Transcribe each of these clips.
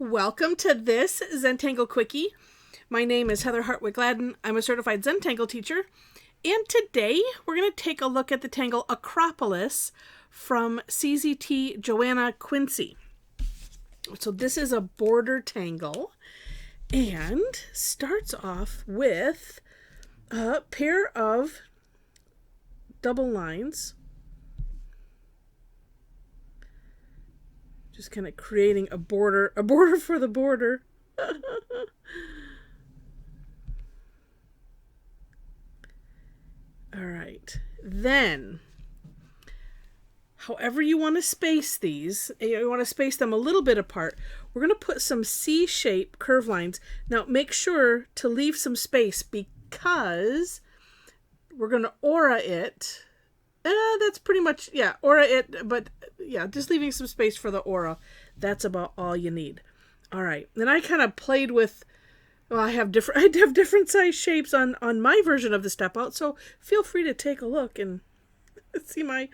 Welcome to this Zentangle Quickie. My name is Heather Hartwick Gladden. I'm a Certified Zentangle Teacher. And today we're going to take a look at the tangle Acropolis from CZT Joanna Quincey. So this is a border tangle and starts off with a pair of double lines. Just kind of creating a border for the border. All right. Then, however you want to space these, you want to space them a little bit apart. We're going to put some C-shape curve lines. Now, make sure to leave some space because we're going to aura it. That's pretty much, aura it, but just leaving some space for the aura. That's about all you need. All right. Then I kind of played with, I have different size shapes on my version of the step out, so feel free to take a look and see my,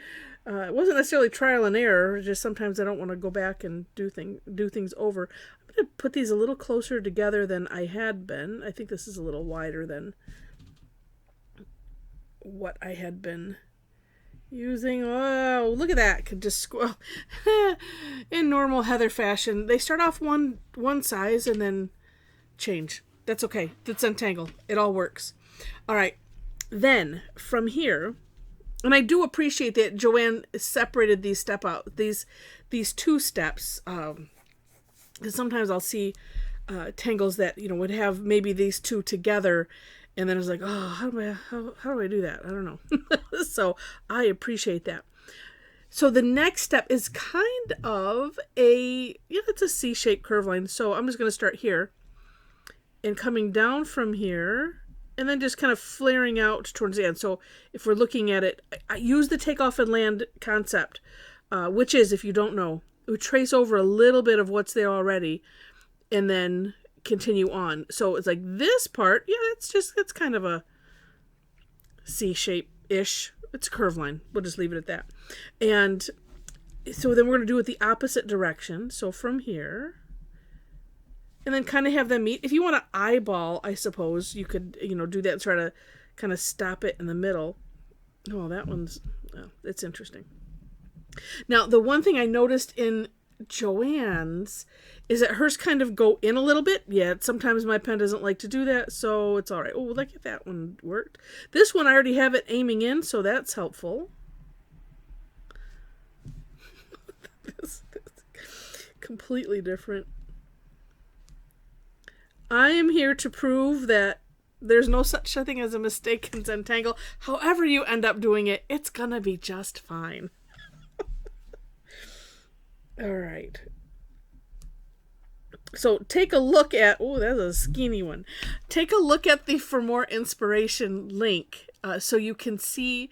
it wasn't necessarily trial and error, just sometimes I don't want to go back and do things over. I'm going to put these a little closer together than I had been. I think this is a little wider than what I had been using. Oh, look at that. Could just squirrel. In normal Heather fashion, they start off one size and then change. That's okay. That's Zentangle. It all works. All right. Then from here, and I do appreciate that Joanne separated these these two steps. Because sometimes I'll see tangles that would have maybe these two together. And then I was like, oh, how do I do that? I don't know. So I appreciate that. So the next step is kind of it's a C-shaped curve line. So I'm just going to start here and coming down from here and then just kind of flaring out towards the end. So if we're looking at it, I use the takeoff and land concept, which is, if you don't know, we trace over a little bit of what's there already and then continue on. So it's like this part, that's kind of a C-shape-ish. It's a curve line. We'll just leave it at that. And so then we're going to do it the opposite direction. So from here, and then kind of have them meet. If you want to eyeball, I suppose, you could, do that and try to kind of stop it in the middle. Oh, it's interesting. Now, the one thing I noticed in Joanne's is that hers kind of go in a little bit. Yeah, sometimes my pen doesn't like to do that, so it's all right. Oh, look at that one worked. This one I already have it aiming in, so that's helpful. This completely different. I am here to prove that there's no such thing as a mistake in Zentangle. However you end up doing it, it's gonna be just fine. All right. So take a look at, that's a skinny one. Take a look at the For More Inspiration link so you can see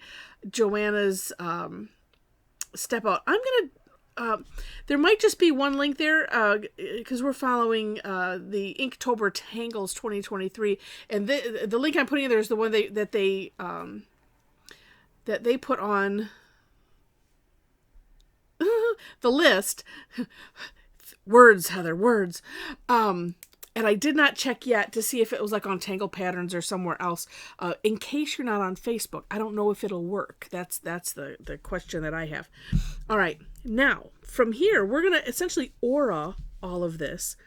Joanna's step out. I'm going to, there might just be one link there because we're following the Inktober Tangles 2023. And the link I'm putting in there is the one that they put on the list. Words, Heather, words. And I did not check yet to see if it was like on Tangle Patterns or somewhere else. In case you're not on Facebook, I don't know if it'll work. That's the question that I have. All right. Now, from here, we're going to essentially aura all of this.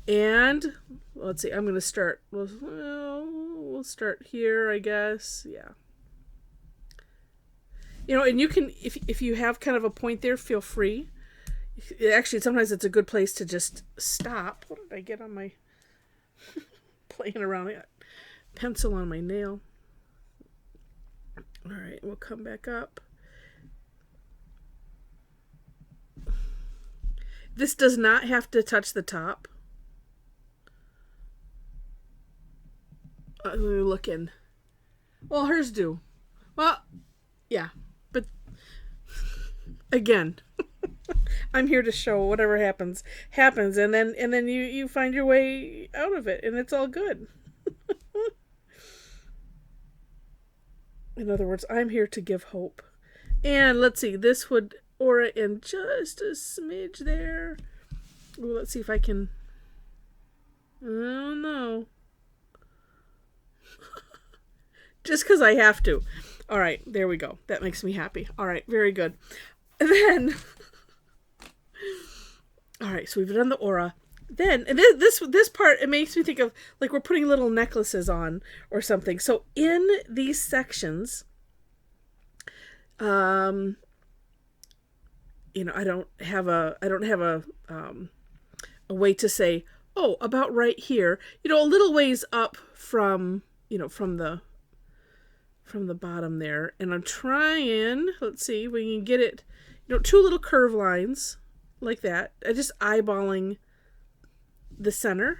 And let's see, I'm going to start. We'll start here, I guess. Yeah. And you can, if you have kind of a point there, feel free. Actually, sometimes it's a good place to just stop. What did I get on my playing around? I got pencil on my nail. All right, we'll come back up. This does not have to touch the top. Let me look in. Well, hers do. Well, yeah, but again. I'm here to show whatever happens, and then you find your way out of it, and it's all good. In other words, I'm here to give hope. And let's see, this would aura in just a smidge there. Ooh, let's see if I can Oh no. Just because I have to. All right, there we go. That makes me happy. All right, very good. And then, all right, so we've done the aura. Then, and this part, it makes me think of like we're putting little necklaces on or something. So in these sections, I don't have a way to say, oh, about right here, a little ways up from the bottom there. And I'm trying, let's see if we can get it, two little curve lines like that. I just eyeballing the center.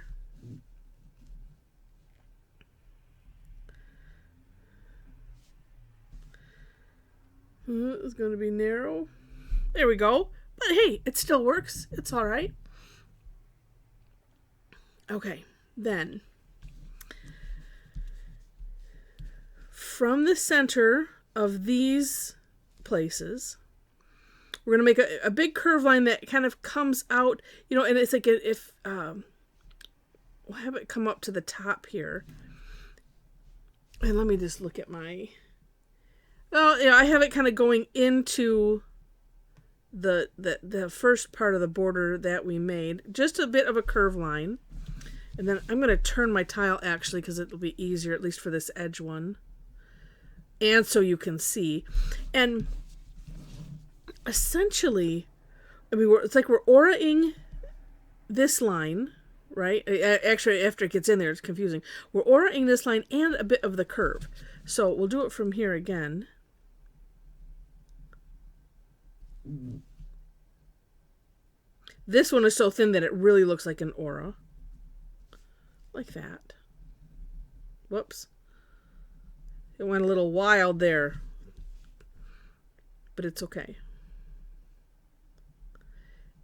It's going to be narrow. There we go. But hey, it still works. It's all right. Okay, then from the center of these places, we're going to make a big curve line that kind of comes out, and it's like if we'll have it come up to the top here. And let me just look at my, I have it kind of going into the first part of the border that we made, just a bit of a curve line. And then I'm going to turn my tile actually because it will be easier, at least for this edge one. And so you can see. And essentially, it's like we're auraing this line, right? Actually, after it gets in there, it's confusing. We're auraing this line and a bit of the curve. So we'll do it from here again. This one is so thin that it really looks like an aura. Like that. Whoops. It went a little wild there. But it's okay.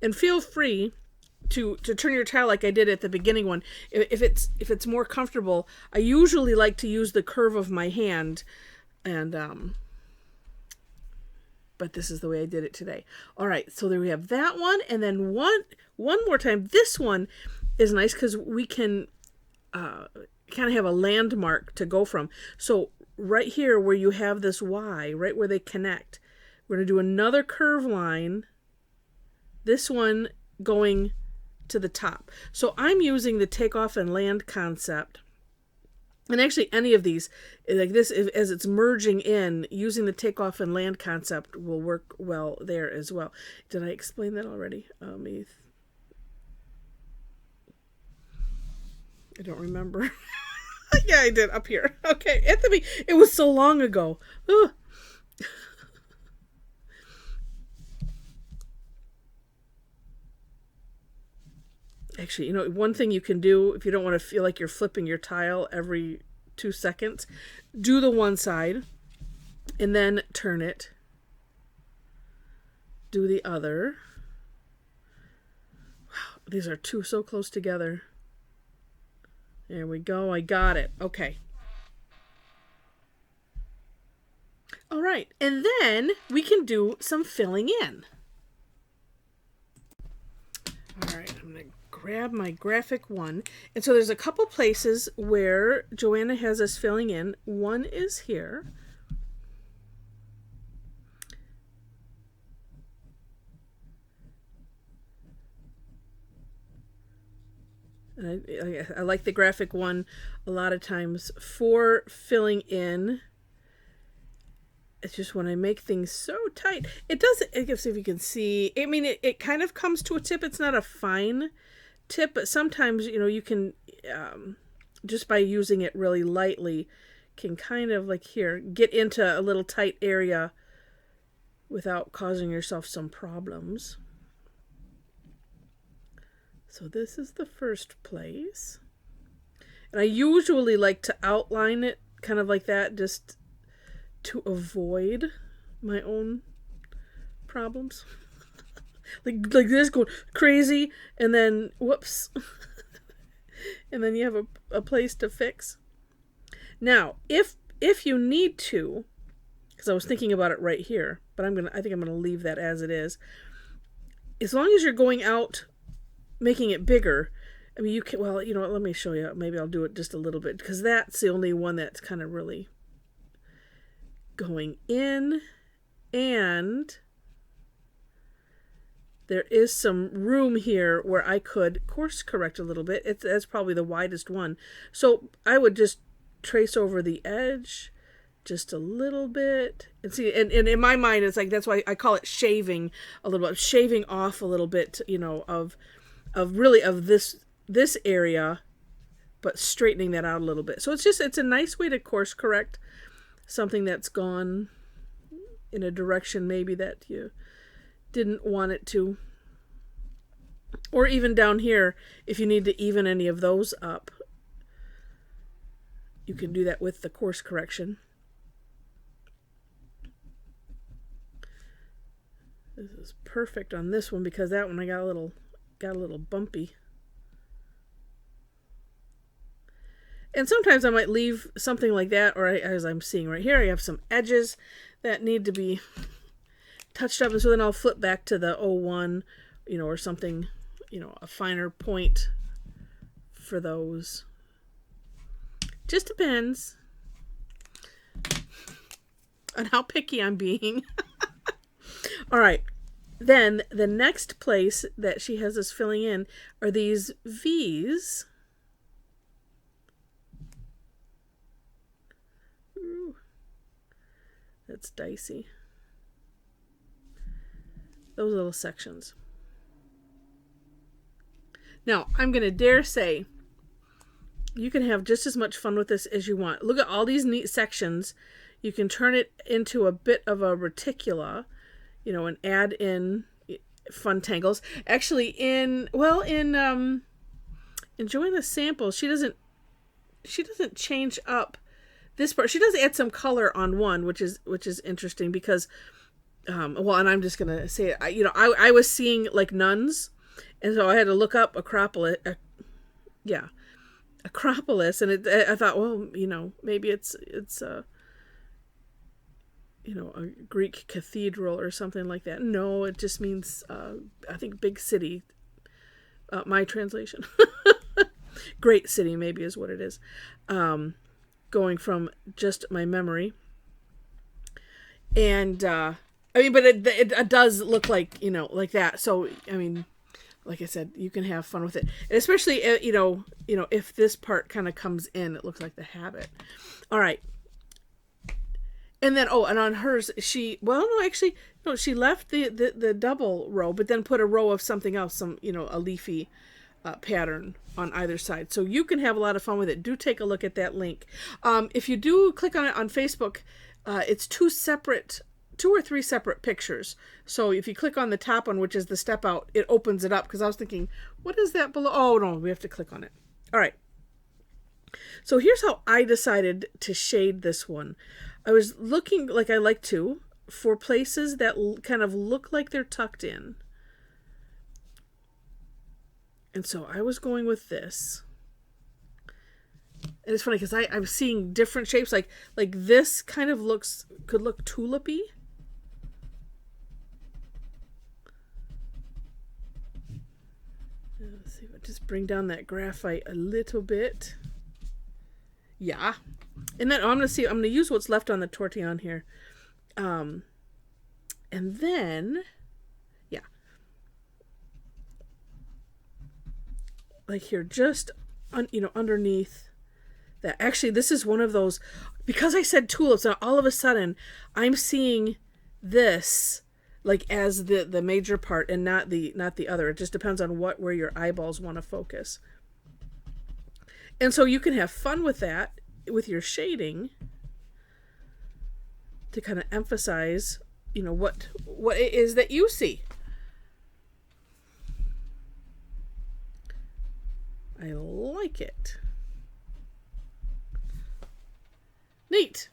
And feel free to turn your tile like I did at the beginning one. If it's more comfortable, I usually like to use the curve of my hand, and but this is the way I did it today. All right, so there we have that one, and then one more time. This one is nice because we can kind of have a landmark to go from. So right here where you have this Y, right where they connect, we're going to do another curve line, this one going to the top. So I'm using the takeoff and land concept. And actually any of these, like this, as it's merging in, using the takeoff and land concept will work well there as well. Did I explain that already? I don't remember. Yeah, I did up here. Okay, it was so long ago. Ugh. Actually, one thing you can do if you don't want to feel like you're flipping your tile every 2 seconds, do the one side and then turn it. Do the other. Wow, these are so close together. There we go. I got it. Okay. All right. And then we can do some filling in. All right. I'm going to grab my graphic one. And so there's a couple places where Joanna has us filling in. One is here. And I like the graphic one a lot of times for filling in. It's just when I make things so tight. It doesn't, I guess if you can see, it kind of comes to a tip. It's not a fine tip, but sometimes, you can, just by using it really lightly, can kind of like here, get into a little tight area without causing yourself some problems. So this is the first place. And I usually like to outline it kind of like that, just to avoid my own problems. like this, going crazy, and then whoops. And then you have a place to fix. Now, if you need to, because I was thinking about it right here, but I think I'm gonna leave that as it is. As long as you're going out, making it bigger, I mean, you can, well, you know what, let me show you. Maybe I'll do it just a little bit, because that's the only one that's kind of really going in, and there is some room here where I could course correct a little bit. That's probably the widest one. So I would just trace over the edge just a little bit. And see, and in my mind, it's like, that's why I call it shaving a little bit, shaving off a little bit, you know, of this area, but straightening that out a little bit. So it's a nice way to course correct something that's gone in a direction maybe that you didn't want it to. Or even down here, if you need to even any of those up, you can do that with the course correction. This is perfect on this one, because that one I got a little bumpy. And sometimes I might leave something like that, or as I'm seeing right here, I have some edges that need to be touched up, and so then I'll flip back to the 01, you know, or something, you know, a finer point for those. Just depends on how picky I'm being. All right. Then the next place that she has us filling in are these V's. Ooh, that's dicey. Those little sections. Now, I'm going to dare say you can have just as much fun with this as you want. Look at all these neat sections. You can turn it into a bit of a reticula, you know, and add in fun tangles. Actually, in Joanna's sample, she doesn't change up this part. She does add some color on one, which is interesting, because and I'm just gonna say it. You know, I was seeing like nuns, and so I had to look up Acropolis. Acropolis, and I thought, well, you know, maybe it's you know, a Greek cathedral or something like that. No, it just means I think big city. My translation, great city maybe is what it is. Going from just my memory, and I mean, but it does look like, you know, like that. So, I mean, like I said, you can have fun with it. And especially, you know, if this part kind of comes in, it looks like the habit. All right. And then, and on hers, she left the double row, but then put a row of something else, some, you know, a leafy pattern on either side. So you can have a lot of fun with it. Do take a look at that link. If you do click on it on Facebook, it's two or three separate pictures. So if you click on the top one, which is the step out, it opens it up, because I was thinking, what is that below? Oh no, we have to click on it. All right. So here's how I decided to shade this one. I was looking, like I like to, for places that kind of look like they're tucked in. And so I was going with this. And it's funny because I'm seeing different shapes. Like this kind of could look tulipy. Let's see if I just bring down that graphite a little bit. Yeah. And then I'm going to use what's left on the tortillon here. And then, yeah. Like here, just, underneath that. Actually, this is one of those, because I said tulips, now all of a sudden, I'm seeing this like as the major part and not the other. It just depends on where your eyeballs want to focus. And so you can have fun with that, with your shading, to kind of emphasize, what it is that you see. I like it. Neat.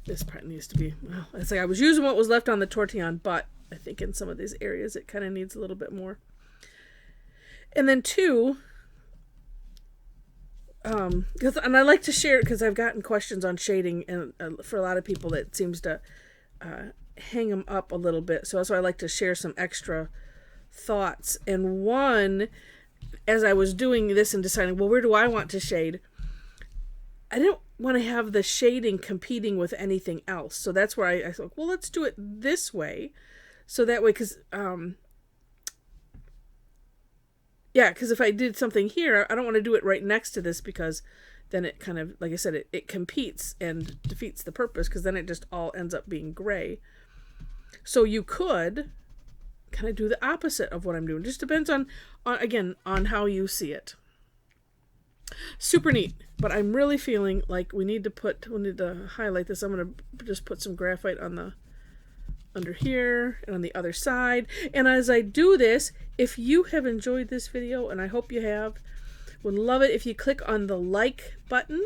This part needs to be, well, it's like I was using what was left on the tortillon, but I think in some of these areas it kind of needs a little bit more. And then two, and I like to share, because I've gotten questions on shading, and for a lot of people it seems to hang them up a little bit. So that's why I like to share some extra thoughts. And one, as I was doing this and deciding, well, where do I want to shade? I didn't want to have the shading competing with anything else. So that's where I thought, well, let's do it this way. So that way, because if I did something here, I don't want to do it right next to this, because then it kind of, like I said, it competes and defeats the purpose, because then it just all ends up being gray. So you could kind of do the opposite of what I'm doing. Just depends on how you see it. Super neat. But I'm really feeling like we need to highlight this. I'm going to just put some graphite on the under here and on the other side. And as I do this, if you have enjoyed this video, and I hope you have, would love it if you click on the like button.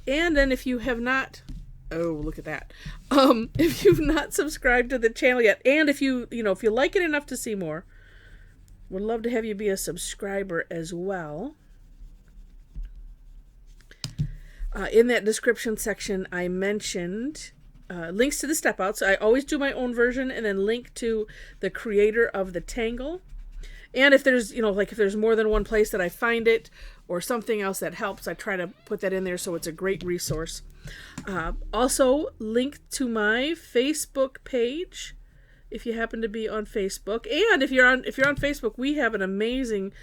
And then if you have not, oh, look at that. If you've not subscribed to the channel yet, and if you like it enough to see more, would love to have you be a subscriber as well. In that description section, I mentioned links to the step outs. I always do my own version and then link to the creator of the Tangle. And if there's, if there's more than one place that I find it or something else that helps, I try to put that in there so it's a great resource. Also, link to my Facebook page if you happen to be on Facebook. And if you're on Facebook, we have an amazing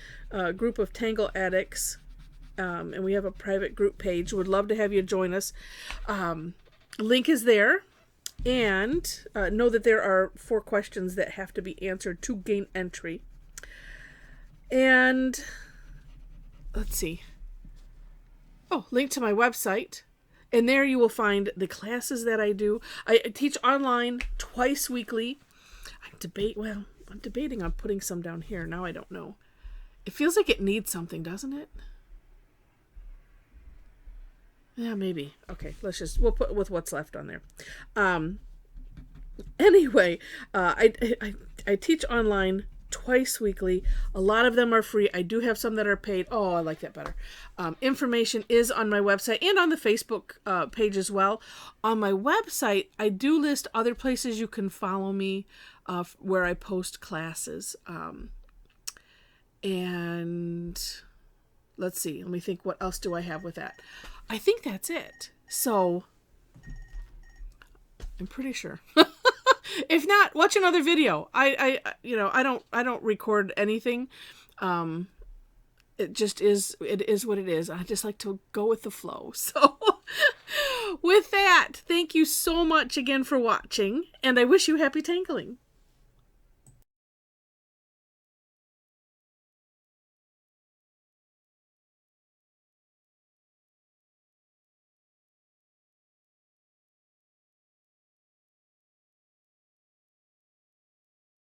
group of Tangle Addicts. And we have a private group page. Would love to have you join us. Link is there. And know that there are 4 questions that have to be answered to gain entry. And let's see. Oh, link to my website. And there you will find the classes that I do. I teach online twice weekly. I'm debating on putting some down here. Now I don't know. It feels like it needs something, doesn't it? Yeah, maybe. Okay, we'll put with what's left on there. Anyway, I teach online twice weekly. A lot of them are free. I do have some that are paid. Oh, I like that better. Information is on my website and on the Facebook page as well. On my website, I do list other places you can follow me where I post classes. And let's see. Let me think. What else do I have with that? I think that's it. So I'm pretty sure. If not, watch another video. I don't record anything. It just is. It is what it is. I just like to go with the flow. So with that, thank you so much again for watching, and I wish you happy tangling.